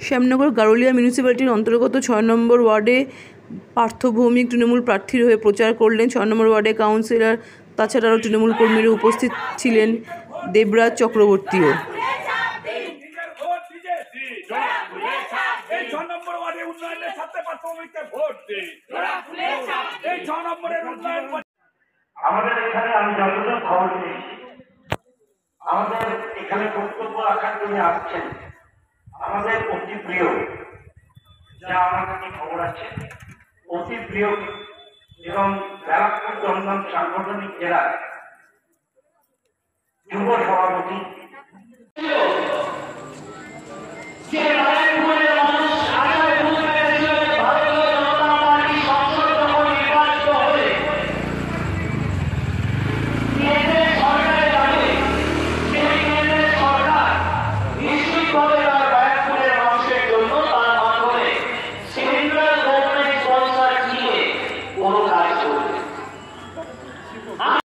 শ্যামনগর গারুলিয়া মিউনিসিপ্যালিটির অন্তর্গত ৬ নম্বর ওয়ার্ডে পার্থ ভৌমিক তৃণমূল প্রার্থীর হয়ে প্রচার করলেন। ৬ নম্বর ওয়ার্ডে কাউন্সিলর তাছাড়াও তৃণমূল কর্মীরা উপস্থিত ছিলেন। দেবরাজ চক্রবর্তীও। আমাদের এখানে আমি যতদূর খবর পেয়েছি, আমাদের এখানে বক্তব্য রাখার জন্য আসছেন আমাদের অতি প্রিয়, যা আমার কাছে খবর আছে, অতি প্রিয় এবং ব্যারাকপুর দমদম সাংগঠনিক জেলার যুব সভাপতি